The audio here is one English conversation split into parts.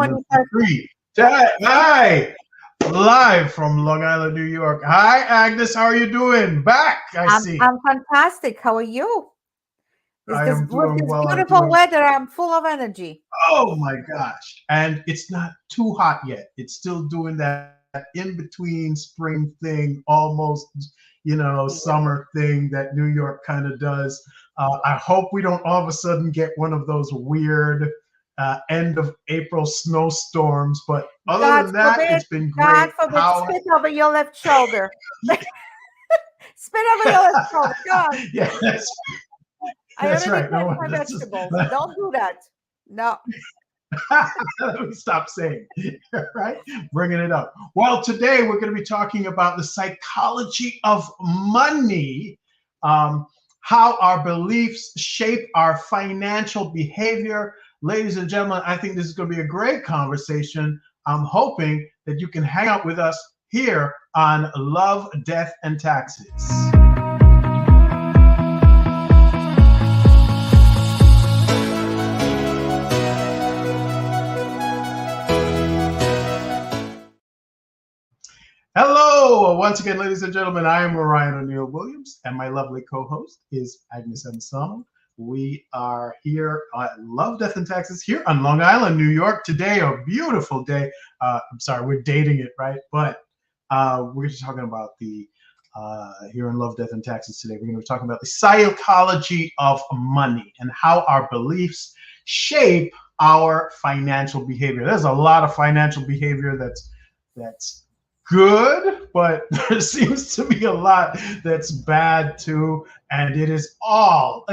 One, 25. three. Hi, live from Long Island, New York. Hi, Agnes. How are you doing? Back, I see. I'm fantastic. How are you? I am With doing this well. I'm beautiful doing. weather, I'm full of energy. Oh my gosh! And it's not too hot yet. It's still doing that in between spring thing, almost, Yeah. summer thing that New York kind of does. I hope we don't all of a sudden get one of those weird end of April snowstorms. But other God than that, forbid, it's been God great. forbid, How? spit over your left shoulder. Spit over your left shoulder. Go on. Yeah, I that's already right. cut No, my that's just, vegetables. Don't do that. No. let me stop saying, right? Bringing it up. Well, today we're going to be talking about the psychology of money, how our beliefs shape our financial behavior. Ladies and gentlemen, I think this is going to be a great conversation. I'm hoping that you can hang out with us here on Love, Death, and Taxes. Hello, once again, ladies and gentlemen. I am Ryan O'Neill Williams, and my lovely co-host is Agnes Amisano. We are here at Love, Death, and Taxes here on Long Island, New York. Today, a beautiful day. I'm sorry, we're dating it, right? But we're just talking about the here in Love, Death, and Taxes today. We're going to be talking about the psychology of money and how our beliefs shape our financial behavior. There's a lot of financial behavior that's good, but there seems to be a lot that's bad too, and it is all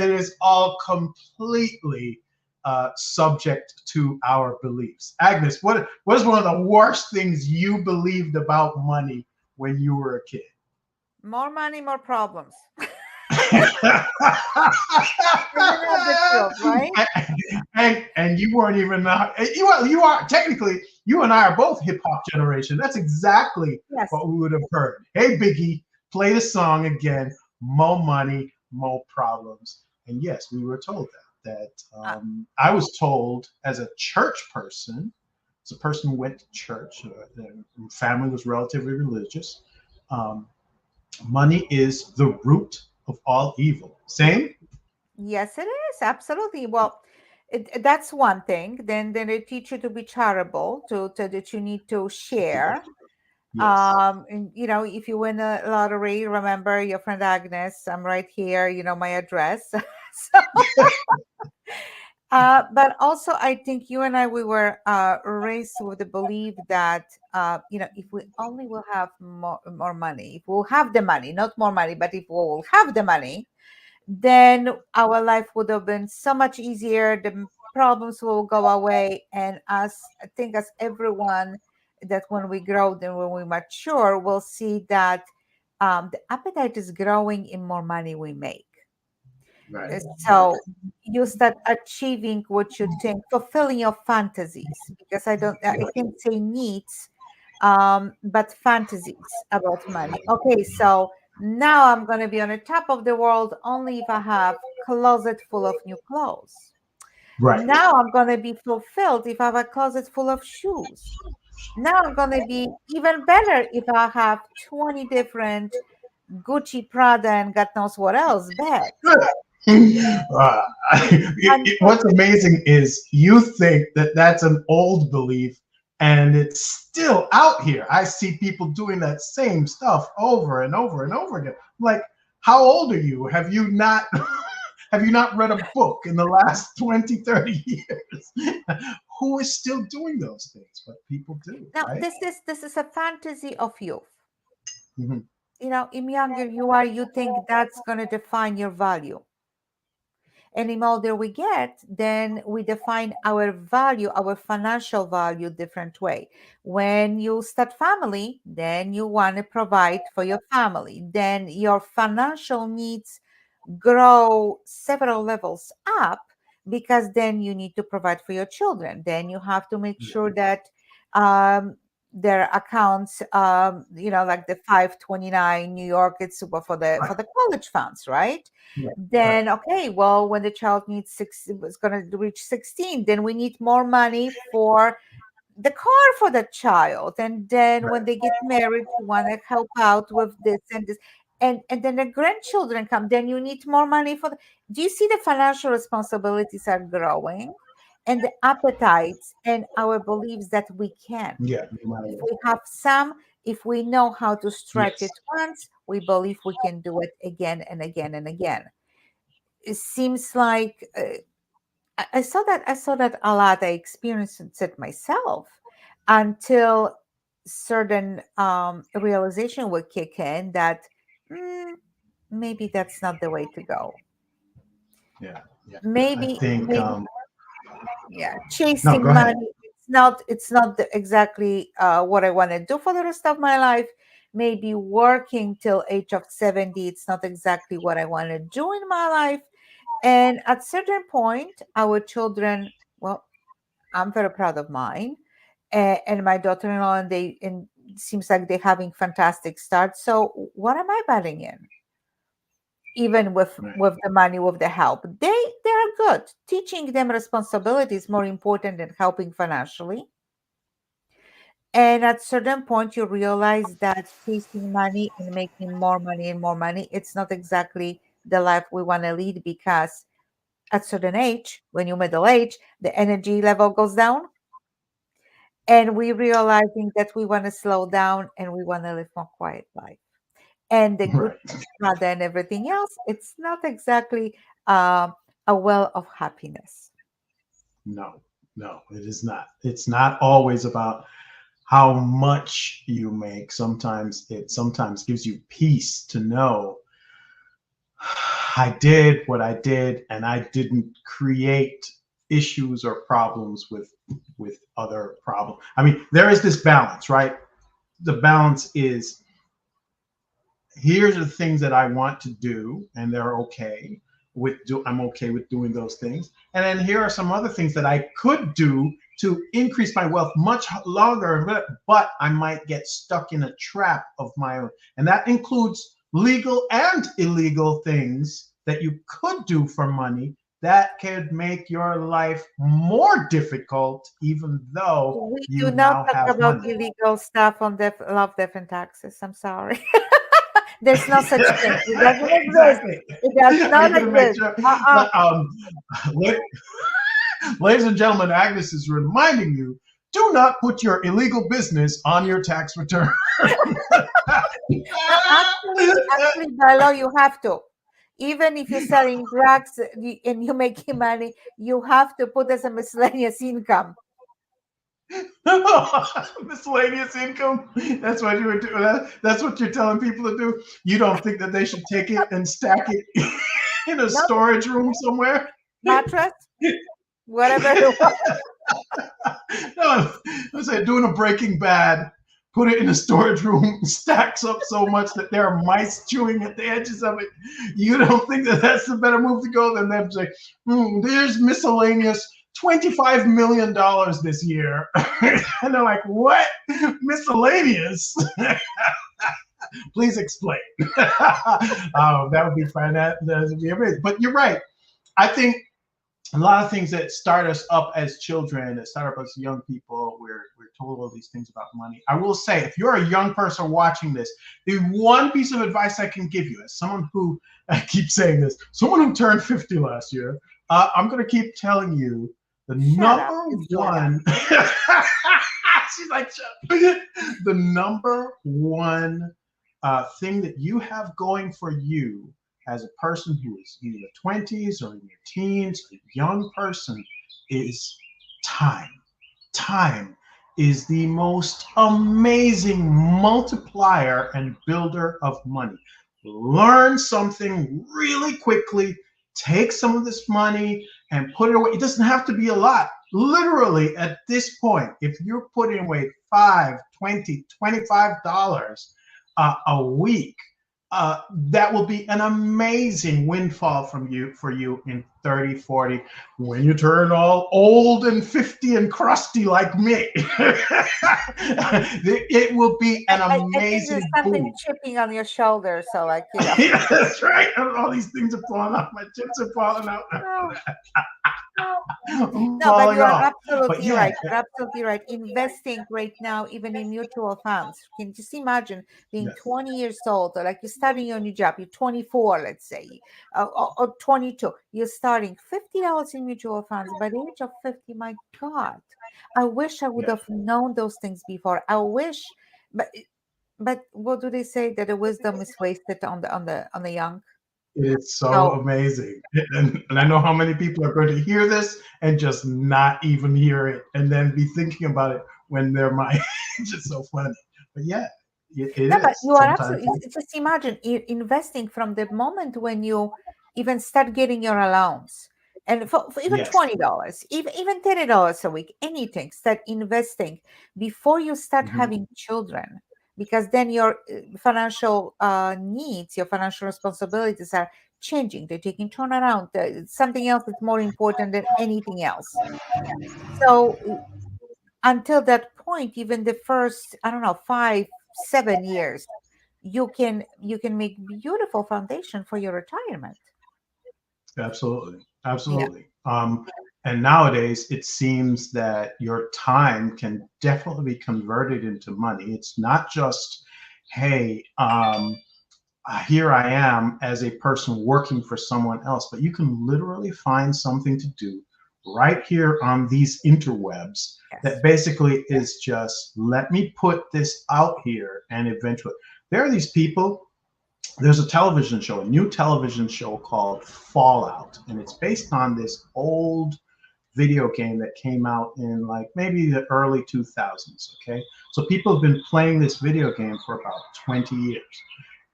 completely subject to our beliefs. Agnes, what is one of the worst things you believed about money when you were a kid? More money, more problems. Isn't that the truth, right? and you weren't even you are technically, you and I are both hip hop generation. That's exactly Yes. what we would have heard. Hey Biggie, play the song again. More money, more problems. And yes, we were told Uh, I was told as a church person, as a person who went to church, their family was relatively religious. Um, Money is the root of all evil. Same. yes, it is. Absolutely. Well, that's one thing. Then they teach you to be charitable, to that you need to share. Yes. And, if you win a lottery, remember your friend Agnes, I'm right here, my address. So, but also I think you and I, we were raised with the belief that, if we only will have more money, if we'll have the money, not more money, but if we'll have the money, then our life would have been so much easier. The problems will go away. And I think as everyone, that when we grow, then when we mature, we'll see that the appetite is growing in more money we make. Right. Right. So you start achieving what you think, fulfilling your fantasies, because I can't say needs, but fantasies about money. Okay, so now I'm going to be on the top of the world only if I have closet full of new clothes. Right. Now I'm going to be fulfilled if I have a closet full of shoes. Now I'm going to be even better if I have 20 different Gucci, Prada, and God knows what else bags. Uh, And what's amazing is you think that that's an old belief, and it's still out here. I see people doing that same stuff over and over and over again. Like, how old are you? Have you not have you not read a book in the last 20, 30 years? Who is still doing those things? But people do, now right? this is a fantasy of youth. Mhm. In younger you are, you think that's going to define your value. And the older we get, then we define our value, our financial value, different way. When you start family, then you want to provide for your family. Then your financial needs grow several levels up, because then you need to provide for your children. Then you have to make sure that um, their accounts, like the 529 New York, it's super for the college funds, right? Right. Right. Then okay, well, when the child needs six, it's going to reach 16, then we need more money for the car for the child, and then when Right. they get married you want to help out with this and this, and then the grandchildren come, then you need more money for do you see the financial responsibilities are growing, and the appetites and our beliefs that we can, Yeah. No matter if what. we have some, if we know how to stretch Yes. it once, we believe we can do it again and again and again. It seems like I saw that a lot. I experienced it myself until certain realization would kick in that mm, maybe that's not the way to go. Yeah. Yeah. I think. Maybe yeah, No. Go chasing ahead. money. It's not exactly what I want to do for the rest of my life. Maybe working till age of 70. It's not exactly what I want to do in my life. And at certain point, our children, well, I'm very proud of mine, and my daughter-in-law, and it seems like they're having fantastic start. So what am I betting in? Even with Right. the money, with the help, they are good. Teaching them responsibility is more important than helping financially. And at certain point, you realize that chasing money and making more money and more money, it's not exactly the life we want to lead, because at certain age, when you're middle age, the energy level goes down, and we realizing that we want to slow down and we want to live more quiet life. And the good Right. rather than everything else, it's not exactly um, a well of happiness. No. No. It is not. It's not always about how much you make. Sometimes gives you peace to know I did what I did and I didn't create issues or problems with other problems. I mean, there is this balance, right? The balance is, here's the things that I want to do, and they're okay I'm okay with doing those things. And then here are some other things that I could do to increase my wealth much longer, but I might get stuck in a trap of my own. And that includes legal and illegal things that you could do for money that could make your life more difficult, even though We do you not now talk have about money. illegal stuff on Love, Death, and Taxes. I'm sorry. There's no such thing. It doesn't exist. Exactly. It does We're not going to make exist. sure. Uh-uh. La- Ladies and gentlemen, Agnes is reminding you, do not put your illegal business on your tax return. Actually, by law, you have to. Even if you're selling drugs and you're making money, you have to put as a miscellaneous income. Miscellaneous income. That's what you would do. That's what you're telling people to do. You don't think that they should take it and stack it in a No storage room somewhere? mattress, whatever you want. No, I said doing a Breaking Bad, put it in a storage room, stacks up so much that there are mice chewing at the edges of it. You don't think that that's the better move to go than them say, there's miscellaneous $25 million this year. And they're like, what? Miscellaneous? Please explain. That would be fine. That would be amazing. But you're right. I think a lot of things that start us up as children, that start up as young people, we're told all these things about money. I will say, if you're a young person watching this, the one piece of advice I can give you, as someone who, I keep saying this, someone who turned 50 last year, I'm going to keep telling you the Shut up, number it's Joanna. one. She's like, the number one thing that you have going for you as a person who is in your 20s or in your teens, a young person, is time. Time is the most amazing multiplier and builder of money. Learn something really quickly, take some of this money and put it away. It doesn't have to be a lot. Literally, at this point, if you're putting away $5, $20, $25 a week, that will be an amazing windfall for you in 30, 40, when you turn all old and 50 and crusty like me. It will be an I think there's amazing something boom. chipping on your shoulder, so Yeah, that's right. All these things are falling off. My chips are falling out. Oh, I'm No, but falling you are off. But absolutely yeah, right. You're absolutely right. Investing right now, even in mutual funds, can you just imagine being yes, 20 years old, or like you're starting your new job, you're 24, let's say, or 22, you're starting $50 in mutual funds. By the age of 50, my God, I wish I would yeah. have known those things before. I wish, but what do they say, that the wisdom is wasted on the young? It's so So amazing. And I know how many people are going to hear this and just not even hear it and then be thinking about it when they're my age. It's so funny. But yeah, it no, but is you are sometimes. absolutely, just imagine investing from the moment when you even start getting your allowance. And for even Yes. $20, even $30 a week, anything, start investing before you start Mhm. having children, because then your financial needs, your financial responsibilities are changing. They're taking turnaround. Something else is more important than anything else. So until that point, even the first, I don't know, 5 7 years, you can make beautiful foundation for your retirement. Absolutely. Yeah. Absolutely. And nowadays, it seems that your time can definitely be converted into money. It's not just, hey, here I am as a person working for someone else, but you can literally find something to do right here on these interwebs that Yes. basically is just let me put this out here and eventually there are these people. There's a television show, a new television show called Fallout, and it's based on this old video game that came out in like maybe the early 2000s. Okay, so people have been playing this video game for about 20 years,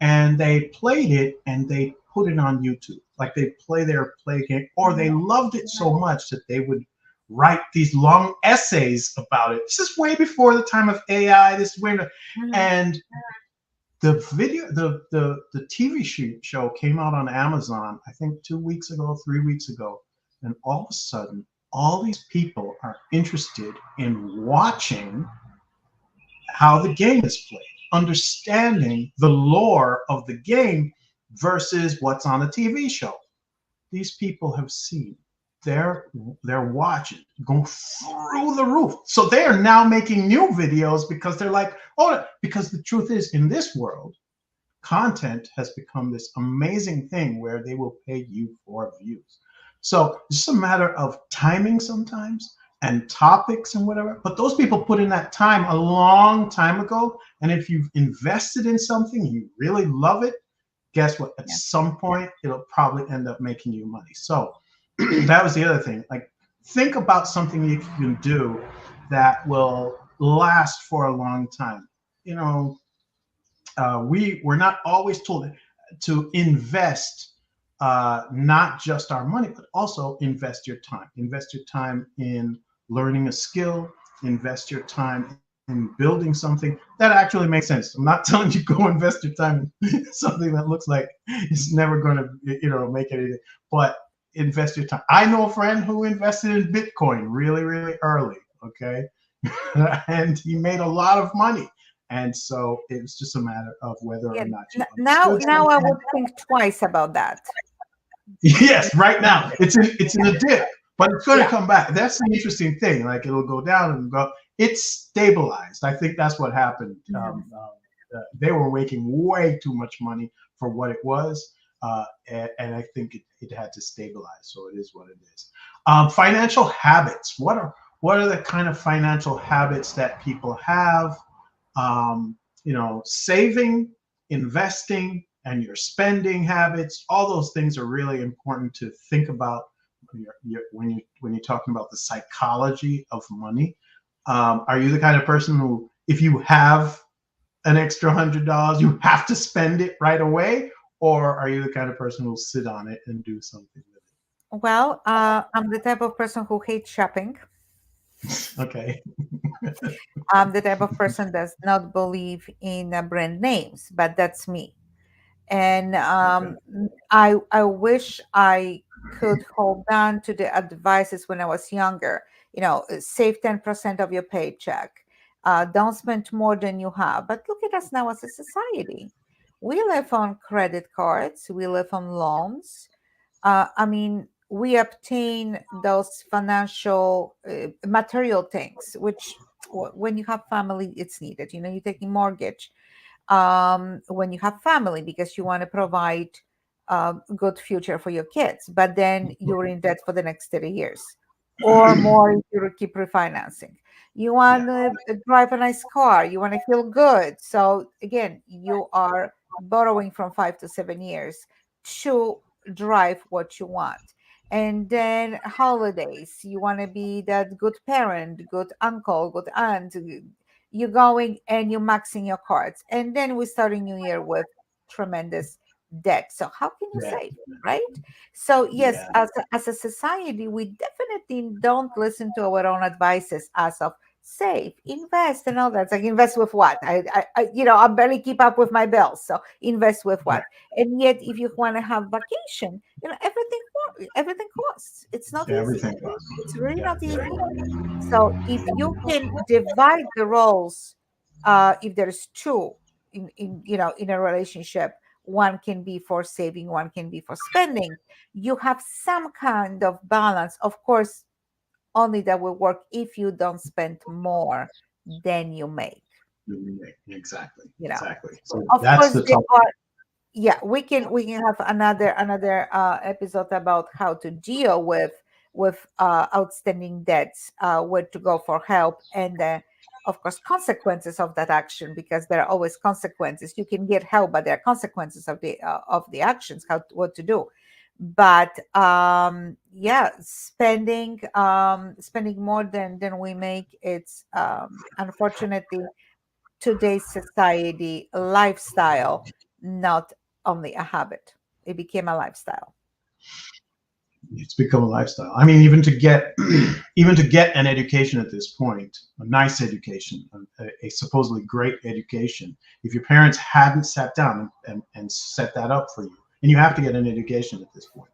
and they played it and they put it on YouTube. Like they play game, or they Mhm. loved it so much that they would write these long essays about it. This is way before the time of AI. This is way, Mhm. and the TV show came out on Amazon, I think 2 weeks ago, 3 weeks ago, and all of a sudden, all these people are interested in watching how the game is played, understanding the lore of the game versus what's on a TV show. These people have seen their watching go through the roof. So they are now making new videos because they're like, oh, because the truth is in this world, content has become this amazing thing where they will pay you for views. So it's just a matter of timing sometimes and topics and whatever. But those people put in that time a long time ago. And if you've invested in something, you really love it, guess what? At Yeah. some point, it'll probably end up making you money. So that was the other thing. Like, think about something you can do that will last for a long time. You know, we're not always told to invest not just our money, but also invest your time. Invest your time in learning a skill. Invest your time in building something that actually makes sense. I'm not telling you go invest your time in something that looks like it's never going to, make anything. But invest your time. I know a friend who invested in Bitcoin really, really early. Okay, and he made a lot of money. And so it was just a matter of whether or Yeah. not you Now, understood I something. would think twice about that. Yes, right now it's in a dip, but it's going to Yeah. come back. That's the interesting thing. Like it'll go down and go. It's stabilized. I think that's what happened. Mhm. They were making way too much money for what it was, and I think it had to stabilize. So it is what it is. Financial habits. What are the kind of financial habits that people have? Saving, investing, and your spending habits. All those things are really important to think about when you're talking about the psychology of money. Are you the kind of person who, if you have an extra $100, you have to spend it right away, or are you the kind of person who'll sit on it and do something with Well, I'm the type of person who hates shopping. it? Okay. I'm the type of person that does not believe in brand names, but that's me. And Okay. I wish I could hold on to the advices when I was younger. Save 10% of your paycheck. Don't spend more than you have. But look at us now as a society. We live on credit cards. We live on loans. I mean, we obtain those financial material things, which when you have family, it's needed. You're taking mortgage when you have family because you want to provide a good future for your kids, but then you're in debt for the next 30 years or more if you keep refinancing. You Yeah, want to drive a nice car, you want to feel good. So again, you are borrowing from 5 to 7 years to drive what you want. And then holidays, you want to be that good parent, good uncle, good aunt. You're going and you're maxing your cards. And then we start a new year with tremendous debt. So how can you yeah, save, right? So yes, yeah, as a society, we definitely don't listen to our own advices as of save, invest, and all that. It's like invest with what? I barely keep up with my bills. So invest with right. what? And yet, if you want to have vacation, everything costs. It's not easy. Everything goes. It's really Yeah, not easy. So if you can divide the roles, if there's two in a relationship, one can be for saving, one can be for spending. You have some kind of balance. Of course, only that will work if you don't spend more than you make. exactly, You know, exactly. So of that's course, the there top. are yeah, we can have another episode about how to deal with outstanding debts, where to go for help, and of course consequences of that action, because there are always consequences. You can get help, but there are consequences of the actions, what to do. But yeah, spending more than we make, it's unfortunately today's society lifestyle, not only a habit. It became a lifestyle. It's become a lifestyle. I mean, even to get even to get an education at this point, a nice education, a supposedly great education, if your parents hadn't sat down and set that up for you, and you have to get an education at this point,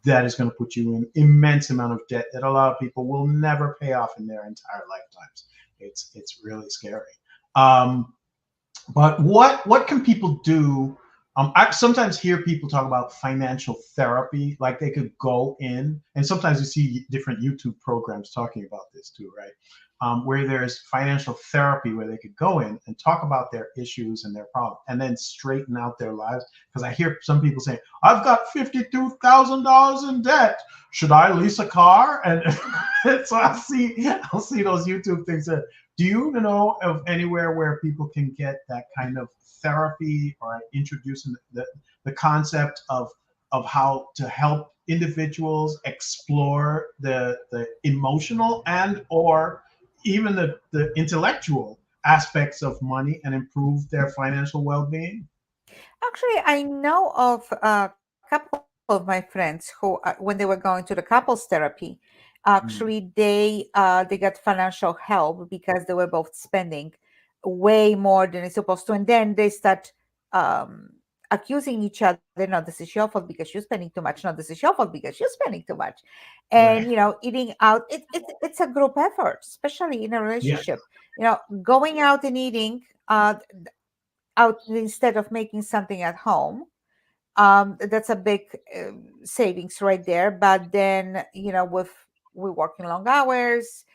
that is going to put you in immense amount of debt that a lot of people will never pay off in their entire lifetimes. It's really scary. Um, but what can people do? I sometimes hear people talk about financial therapy, like they could go in, and sometimes you see different YouTube programs talking about this too, right? Where there's financial therapy where they could go in and talk about their issues and their problems, and then straighten out their lives. Because I hear some people saying, "I've got $52,000 in debt. Should I lease a car?" And so I'll see those YouTube things that, do you know of anywhere where people can get that kind of therapy, or introducing the concept of how to help individuals explore the emotional and or even the intellectual aspects of money and improve their financial well-being? Actually, I know of a couple of my friends who, when they were going to the couples therapy, actually Mm, they got financial help because they were both spending way more than they're supposed to, and then they start um, accusing each other. No, this is your fault because you're spending too much. No, this is your fault because you're spending too much. And right. eating out. It's a group effort, especially in a Yeah. relationship. Going out and eating out instead of making something at home, that's a big savings right there. But then with we're working long hours,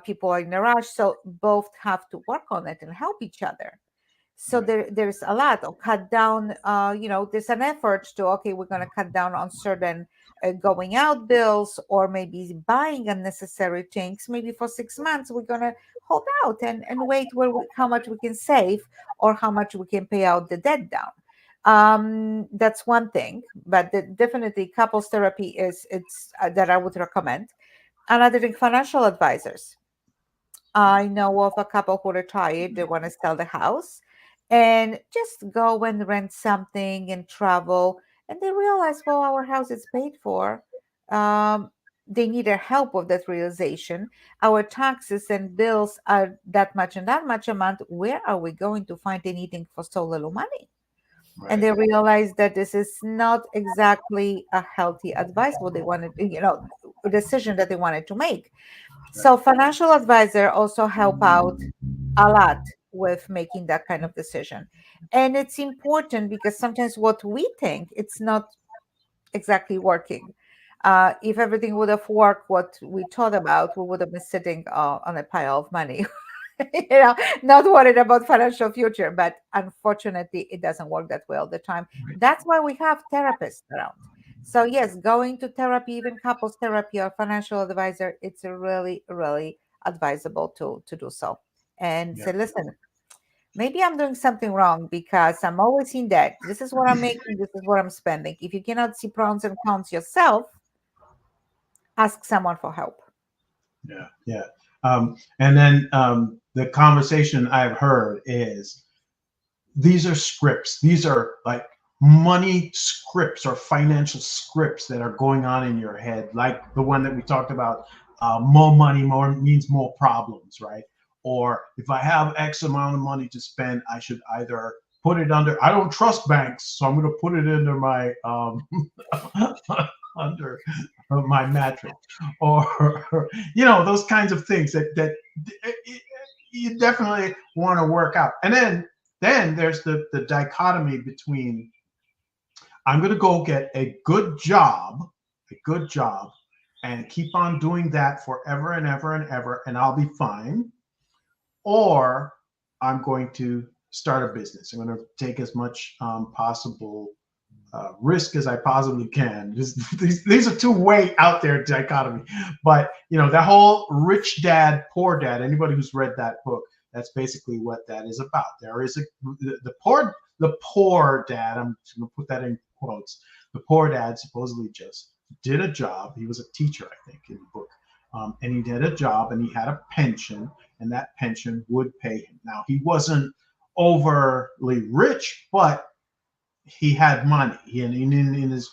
people are in a rush, so both have to work on it and help each other. So Right. there's a lot of cut down. There's an effort to, okay, we're going to cut down on certain going out bills, or maybe buying unnecessary things. Maybe for 6 months we're going to hold out and wait how much we can save, or how much we can pay out the debt down. That's one thing, but definitely couples therapy is it's that I would recommend. Another thing, financial advisors. I know of a couple who retired, they want to sell the house and just go and rent something and travel. And they realize, well, our house is paid for. Um, they need our help with that realization. Our taxes and bills are that much and that much a month. Where are we going to find anything for so little money? And Right. they realize that this is not exactly a healthy advice, what they wanted, a decision that they wanted to make. So Right. financial advisor also help out a lot with making that kind of decision. And it's important because sometimes what we think it's not exactly working. If everything would have worked what we thought about, we would have been sitting on a pile of money, not worried about financial future. But unfortunately, it doesn't work that way all the time. That's why we have therapists around. So yes, going to therapy, even couples therapy or financial advisor, it's really, really advisable to do so. And Yeah. say, listen, maybe I'm doing something wrong because I'm always in debt. This is what I'm making, this is what I'm spending. If you cannot see pros and cons yourself, ask someone for help. Yeah. Yeah. And then the conversation I've heard is these are scripts. These are like money scripts or financial scripts that are going on in your head, like the one that we talked about. More money, more means more problems, right? Or if I have X amount of money to spend, I should either put it under. I don't trust banks, so I'm going to put it under my under my mattress, or those kinds of things that you definitely want to work out. And then there's the dichotomy between I'm going to go get a good job, and keep on doing that forever and ever and ever, and I'll be fine. Or I'm going to start a business. I'm going to take as much possible risk as I possibly can. These are two way out there dichotomy. But the whole rich dad, poor dad. Anybody who's read that book, that's basically what that is about. There is the poor dad. I'm going to put that in quotes. The poor dad supposedly just did a job. He was a teacher, I think, in the book. And he did a job, and he had a pension, and that pension would pay him. Now he wasn't overly rich, but he had money. In his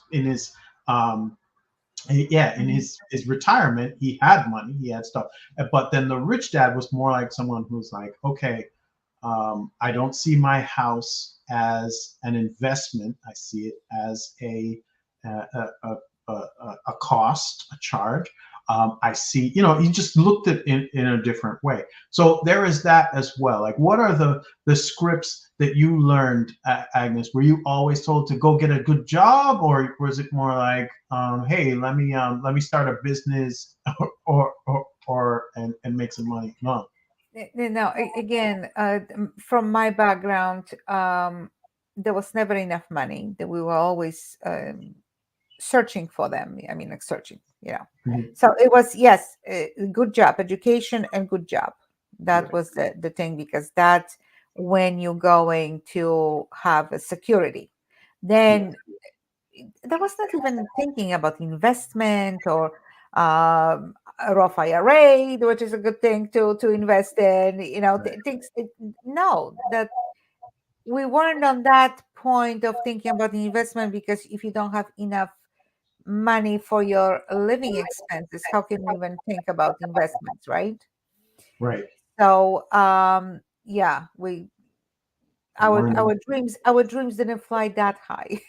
yeah, in his retirement, he had money, he had stuff. But then the rich dad was more like someone who's like, okay, I don't see my house as an investment. I see it as a cost, a charge. I see, he just looked at it in a different way. So there is that as well. Like, what are the scripts that you learned, Agnes? Were you always told to go get a good job, or was it more like, hey, let me start a business, and make some money? No. No, again, from my background, there was never enough money. That we were always searching for them. I mean, like searching. Mhm. So it was, yes, good job, education and good job. That Right. was the thing, because that's when you're going to have a security. Yeah. Then there was not even thinking about investment or a Roth IRA, which is a good thing to invest in. Right. Things. No, that we weren't on that point of thinking about the investment, because if you don't have enough money for your living expenses, how can you even think about investments, right? Right. So yeah, we You our want to our dreams didn't fly that high.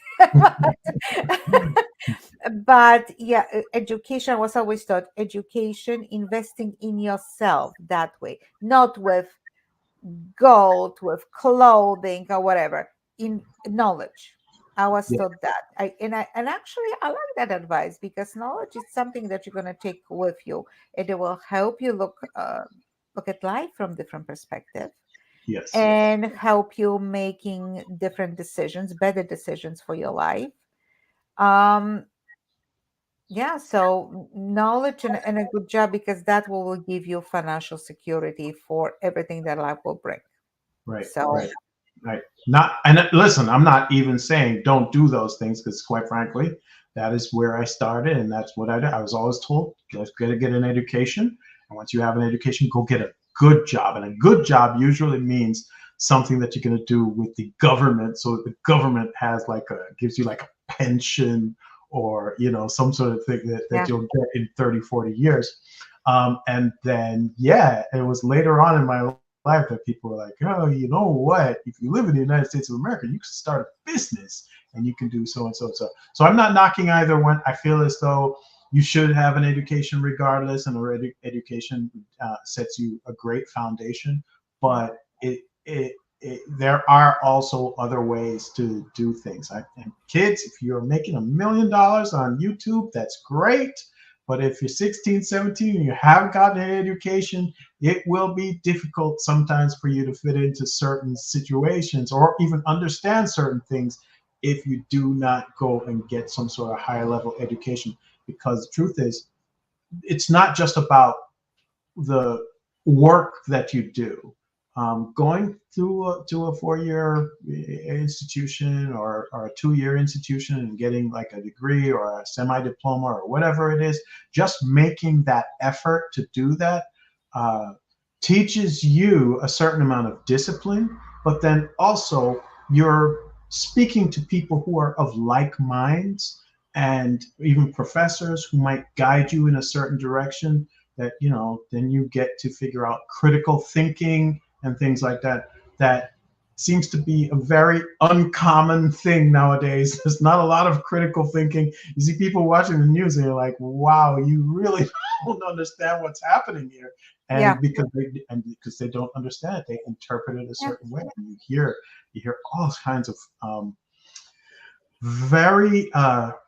But yeah, education was always taught, education, investing in yourself that way, not with gold, with clothing or whatever, in knowledge. I was Yeah. taught that. And actually I like that advice, because knowledge is something that you're going to take with you, and it will help you look at life from different perspective, Yes. and help you making different decisions, better decisions for your life. um yeah, so knowledge and a good job, because that will give you financial security for everything that life will bring. Right. So Right. Right. Not and listen, I'm not even saying don't do those things, because quite frankly, that is where I started, and that's what I did. I was always told, just gotta get an education, and once you have an education, go get a good job. And a good job usually means something that you're gonna do with the government, so that the government has gives you like a pension, or some sort of thing that yeah, you'll get in 30, 40 years. And then yeah, it was later on in my life that people were like, oh, you know what? If you live in the United States of America, you can start a business, and you can do so and so and so. So I'm not knocking either one. I feel as though you should have an education regardless, and education sets you a great foundation. yeah, But there are also other ways to do things. And kids, if you're making $1 million on YouTube, that's great. But if you're 16, 17, and you haven't gotten an education, it will be difficult sometimes for you to fit into certain situations or even understand certain things if you do not go and get some sort of higher level education. Because the truth is, it's not just about the work that you do. Going to a 4-year institution or a 2-year institution and getting like a degree or a semi-diploma or whatever it is, just making that effort to do that uh, teaches you a certain amount of discipline, but then also you're speaking to people who are of like minds and even professors who might guide you in a certain direction that, then you get to figure out critical thinking and things like that. That seems to be a very uncommon thing nowadays. There's not a lot of critical thinking. You see people watching the news and you're like, wow, you really don't understand what's happening here. Yeah. And because they don't understand it, they interpret it a certain way. And you hear all kinds of very out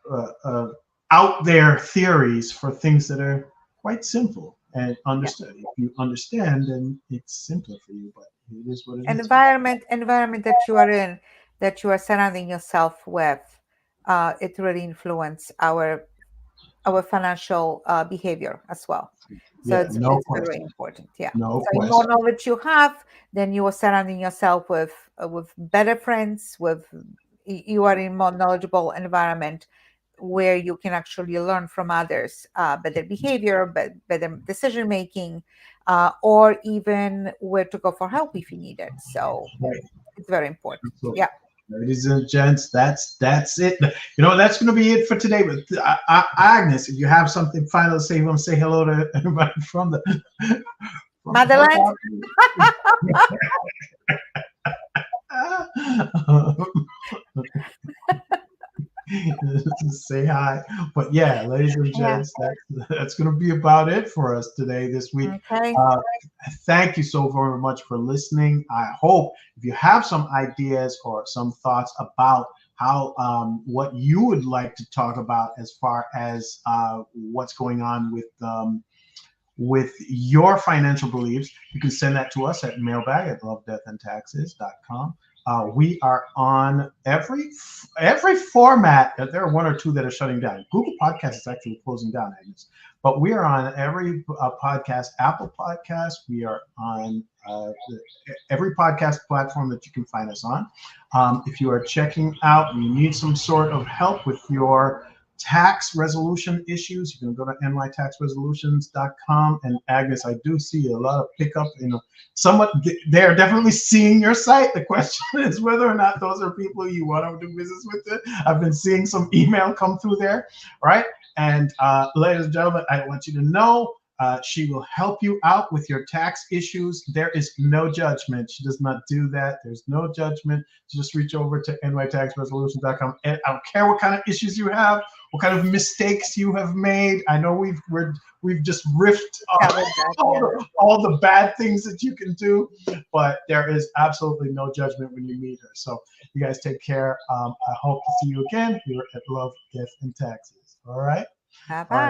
there theories for things that are quite simple and Yeah. understood. If you understand, then it's simpler for you. But it is what it is. Environment that you are in, that you are surrounding yourself with, it really influence our financial behavior as well. So Yeah, no it's very question. important. Yeah. No So the more question. knowledge you have, then you are surrounding yourself with better friends. You are in more knowledgeable environment where you can actually learn from others, better behavior, better decision making, or even where to go for help if you need it. So Right. it's very important. So, Yeah. ladies and gents, that's it. That's going to be it for today. But Agnes, if you have something final to say, you want to say hello to everybody from Madeline? say hi. But yeah, ladies and Yeah. gents, that's going to be about it for us today, this week. Okay. Thank you so very much for listening. I hope if you have some ideas or some thoughts about how what you would like to talk about as far as what's going on with your financial beliefs, you can send that to us at mailbag@lovedeathandtaxes.com. We are on every format. There are one or two that are shutting down. Google Podcast is actually closing down, Agnes. But we are on every podcast, Apple Podcast. We are on every podcast platform that you can find us on. If you are checking out and you need some sort of help with your tax resolution issues, you can go to nytaxresolutions.com. And Agnes, I do see a lot of pickup. Somewhat they're definitely seeing your site. The question is whether or not those are people you want to do business with. I've been seeing some email come through there, right? And ladies and gentlemen, I want you to know she will help you out with your tax issues. There is no judgment. She does not do that. There's no judgment. Just reach over to nytaxresolutions.com. And I don't care what kind of issues you have, what kind of mistakes you have made. I know we've just riffed all the bad things that you can do, but there is absolutely no judgment when you meet her. So you guys take care. I hope to see you again here at Love, Death, and Taxes. All right. Bye All right. bye.